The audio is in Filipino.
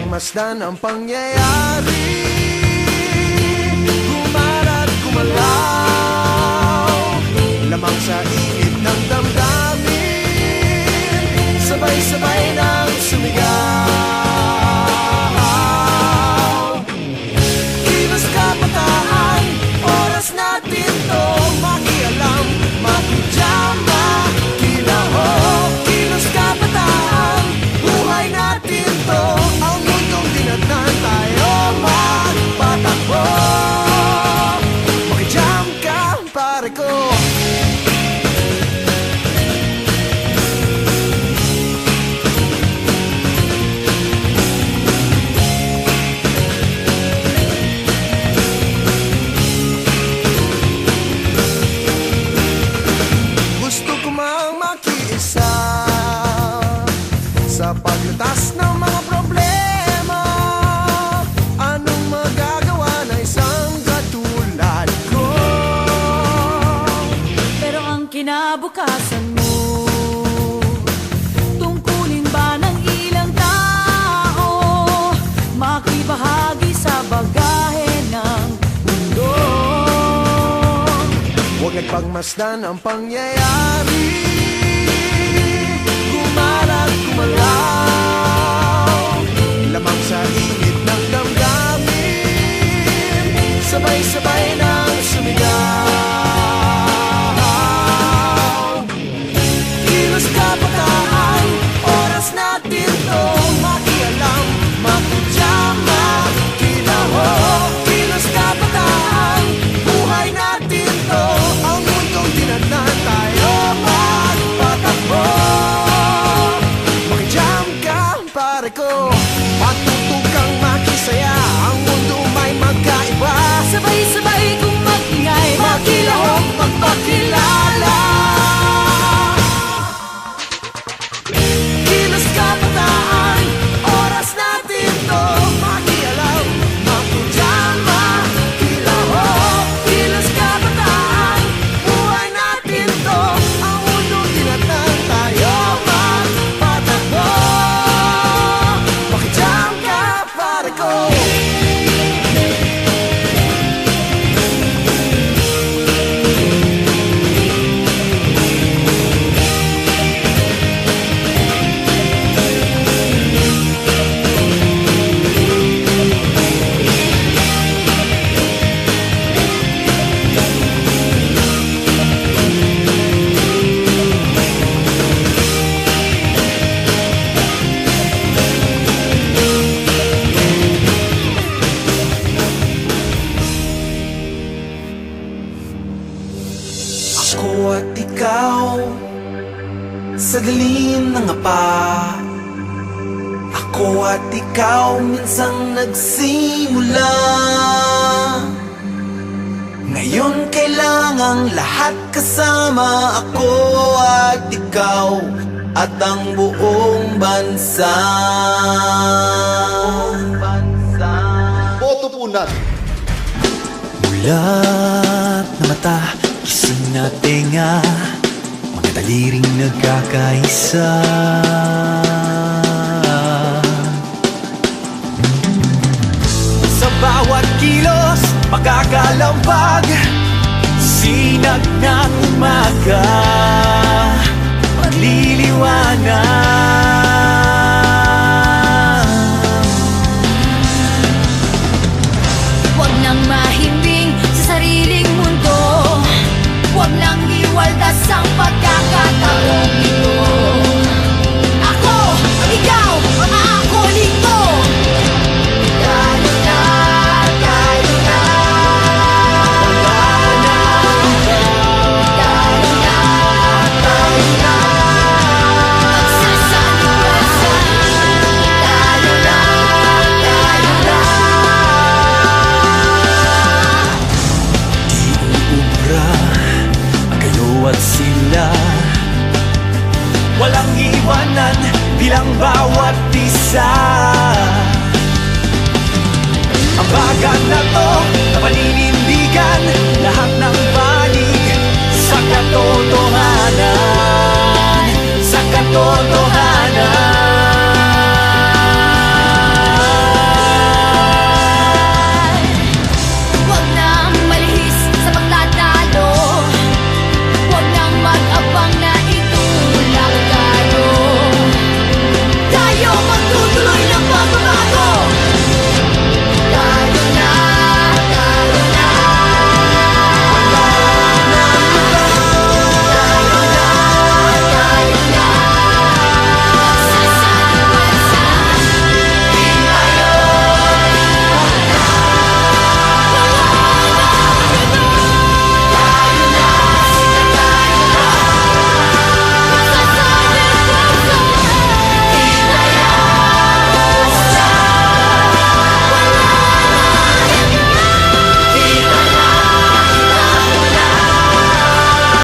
pagmasdan ang pangyayari, gumalat gumalaw, lamang sa init ng damdamin, sabay-sabay nang sumigaw. Kilos kabataan, oras natin to makialam, makijama, kilaho. Kilos kabataan, buhay natin to, ang mundong dinatnan tayo magpatakbo. Makijam ka, pare ko. Gusto ko mang makiisa sa paglutas ng mga problema. Anong magagawa na isang katulad ko? Pero ang kinabukasan mo, tungkulin ba ng ilang tao makibahagi sa bagahe ng mundo? Huwag nagpagmasdan ang pangyayari, gumalat gumalaw, lamang sa init ng damdamin, sabay-sabay nang sumigaw. Kilos kabataan, oras natin to makialam, makijama, kilaho. Kilos kabataan, buhay natin to, ang mundong dinatnan tayo magpatakbo. Makijam ka, pare ko, patutog kang makisaya, ang mundo may magkaiba. Sabay-sabay kung mag-ingay, Makilaho, magpakilala. Kilos kabataan, oras natin to makialam, makijama, kilaho. Kilos kabataan, buhay natin to, ang mundong dinatnan tayo magpatakbo. Makijam ka, pare ko. Ako at ikaw sa dilim ng apa. Ako at ikaw minsang nagsimula. Ngayon kailangang lahat kasama. Ako at ikaw at ang buong bansa. Boto po natin. Mulat na mata, gising na tenga, mga daliring nagkakaisa. Sa bawat kilos, makakalampag, sinag ng umaga, magliliwanag. Huwag nang mahimbing sa sariling mundo, huwag nang iwaldas ang pagkakataong ito. Ako, ikaw, ako, linggo. Tayo na, tayo na. Tayo na, tayo na. Magsasaliwasan. Tayo na, tayo na. Ubra, ang kayo at sila, walang iwanan bilang bawat isa. Ang bagan na to, na paninindigan, lahat ng